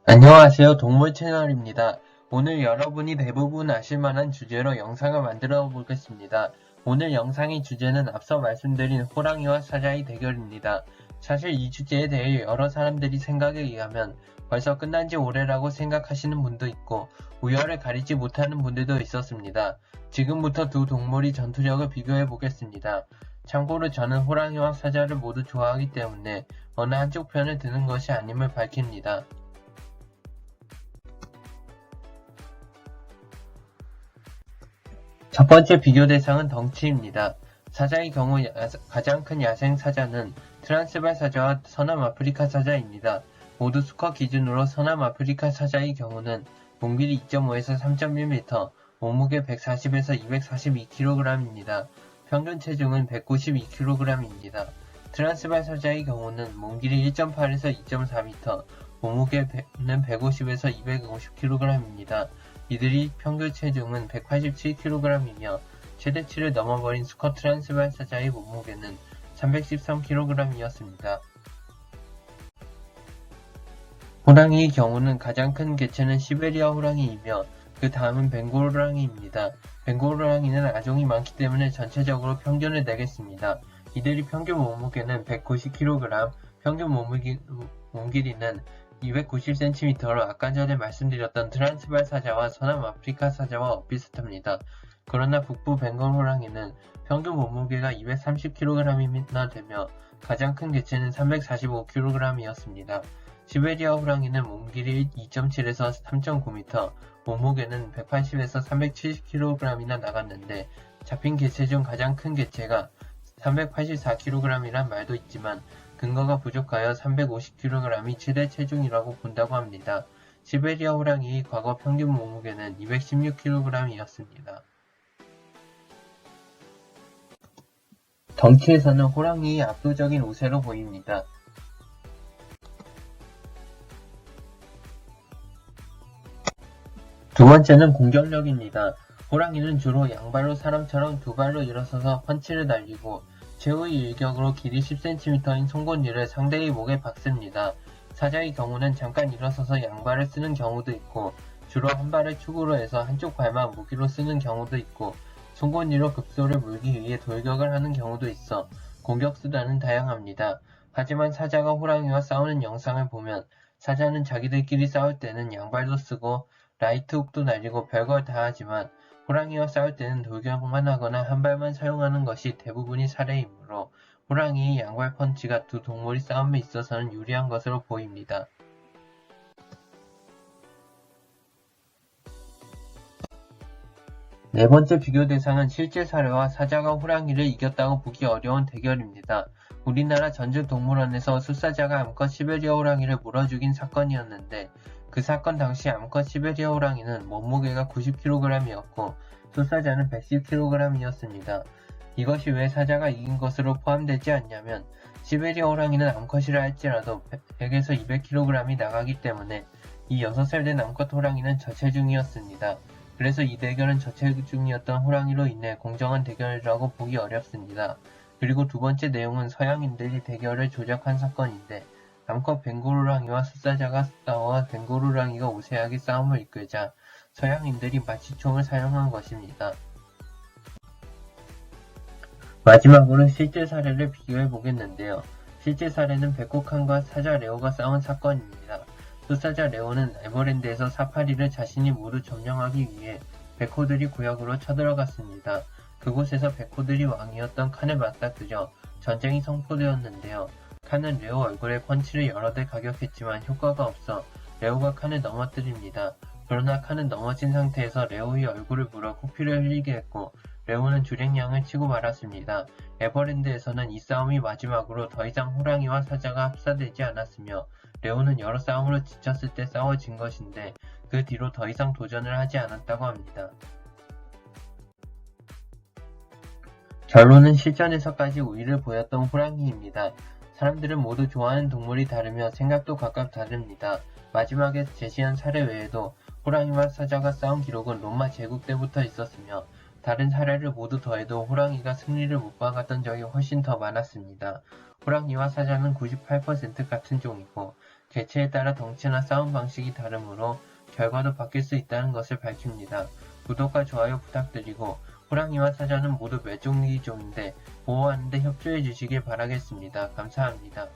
안녕하세요. 동물 채널입니다. 오늘 여러분이 대부분 아실만한 주제로 영상을 만들어 보겠습니다. 오늘 영상의 주제는 앞서 말씀드린 호랑이와 사자의 대결입니다. 사실 이 주제에 대해 여러 사람들이 생각에 의하면 벌써 끝난 지 오래라고 생각하시는 분도 있고 우열을 가리지 못하는 분들도 있었습니다. 지금부터 두 동물의 전투력을 비교해 보겠습니다. 참고로 저는 호랑이와 사자를 모두 좋아하기 때문에 어느 한쪽 편을 드는 것이 아님을 밝힙니다. 첫 번째 비교 대상은 덩치입니다. 사자의 경우 가장 큰 야생 사자는 트란스발 사자와 서남 아프리카 사자입니다. 모두 수컷 기준으로 서남 아프리카 사자의 경우는 몸길이 2.5에서 3.1m, 몸무게 140에서 242kg입니다. 평균 체중은 192kg입니다. 트란스발 사자의 경우는 몸길이 1.8에서 2.4m, 몸무게는 150에서 250kg입니다. 이들이 평균 체중은 187kg이며 최대치를 넘어버린 수컷 트란스발 사자의 몸무게는 313kg이었습니다. 호랑이의 경우는 가장 큰 개체는 시베리아 호랑이이며 그 다음은 벵골 호랑이입니다. 벵골 호랑이는 아종이 많기 때문에 전체적으로 평균을 내겠습니다. 이들이 평균 몸무게는 190kg, 평균 몸길이는 290cm로 아까 전에 말씀드렸던 트란스발 사자와 서남 아프리카 사자와 비슷합니다. 그러나 북부 벵골 호랑이는 평균 몸무게가 230kg이나 되며 가장 큰 개체는 345kg이었습니다. 시베리아 호랑이는 몸길이 2.7에서 3.9m, 몸무게는 180에서 370kg이나 나갔는데 잡힌 개체 중 가장 큰 개체가 384kg이란 말도 있지만 근거가 부족하여 350kg이 최대 체중이라고 본다고 합니다. 시베리아 호랑이의 과거 평균 몸무게는 216kg이었습니다. 덩치에서는 호랑이의 압도적인 우세로 보입니다. 두 번째는 공격력입니다. 호랑이는 주로 양발로 사람처럼 두 발로 일어서서 펀치를 날리고 최후의 일격으로 길이 10cm인 송곳니를 상대의 목에 박습니다. 사자의 경우는 잠깐 일어서서 양발을 쓰는 경우도 있고 주로 한 발을 축으로 해서 한쪽 발만 무기로 쓰는 경우도 있고 송곳니로 급소를 물기 위해 돌격을 하는 경우도 있어 공격 수단은 다양합니다. 하지만 사자가 호랑이와 싸우는 영상을 보면 사자는 자기들끼리 싸울 때는 양발도 쓰고 라이트 훅도 날리고 별걸 다 하지만 호랑이와 싸울 때는 돌격만 하거나 한 발만 사용하는 것이 대부분이 사례이므로 호랑이의 양발 펀치가 두 동물이 싸움에 있어서는 유리한 것으로 보입니다. 네 번째 비교 대상은 실제 사례와 사자가 호랑이를 이겼다고 보기 어려운 대결입니다. 우리나라 전주동물원에서 숫사자가 암컷 시베리아 호랑이를 물어 죽인 사건이었는데 그 사건 당시 암컷 시베리아 호랑이는 몸무게가 90kg이었고 숫사자는 110kg이었습니다. 이것이 왜 사자가 이긴 것으로 포함되지 않냐면 시베리아 호랑이는 암컷이라 할지라도 100에서 200kg이 나가기 때문에 이 6살 된 암컷 호랑이는 저체중이었습니다. 그래서 이 대결은 저체중이었던 호랑이로 인해 공정한 대결이라고 보기 어렵습니다. 그리고 두 번째 내용은 서양인들이 대결을 조작한 사건인데 암컷 벵골 호랑이와 숫사자가 싸워 벵골 호랑이가 우세하게 싸움을 이끌자 서양인들이 마취총을 사용한 것입니다. 마지막으로 실제 사례를 비교해 보겠는데요. 실제 사례는 백호칸과 사자 레오가 싸운 사건입니다. 숫사자 레오는 에버랜드에서 사파리를 자신이 모두 점령하기 위해 백호들이 구역으로 쳐들어갔습니다. 그곳에서 백호들이 왕이었던 칸을 맞닥뜨려 전쟁이 선포되었는데요. 칸은 레오 얼굴에 펀치를 여러 대 가격했지만 효과가 없어 레오가 칸을 넘어뜨립니다. 그러나 칸은 넘어진 상태에서 레오의 얼굴을 물어 코피를 흘리게 했고 레오는 주랭량을 치고 말았습니다. 에버랜드에서는 이 싸움이 마지막으로 더 이상 호랑이와 사자가 합사되지 않았으며 레오는 여러 싸움으로 지쳤을 때 싸워진 것인데 그 뒤로 더 이상 도전을 하지 않았다고 합니다. 결론은 실전에서까지 우위를 보였던 호랑이입니다. 사람들은 모두 좋아하는 동물이 다르며 생각도 각각 다릅니다. 마지막에 제시한 사례 외에도 호랑이와 사자가 싸운 기록은 로마 제국 때부터 있었으며 다른 사례를 모두 더해도 호랑이가 승리를 못 받았던 적이 훨씬 더 많았습니다. 호랑이와 사자는 98% 같은 종이고 개체에 따라 덩치나 싸움 방식이 다르므로 결과도 바뀔 수 있다는 것을 밝힙니다. 구독과 좋아요 부탁드리고 호랑이와 사자는 모두 멸종위기종인데 보호하는 데 협조해 주시길 바라겠습니다. 감사합니다.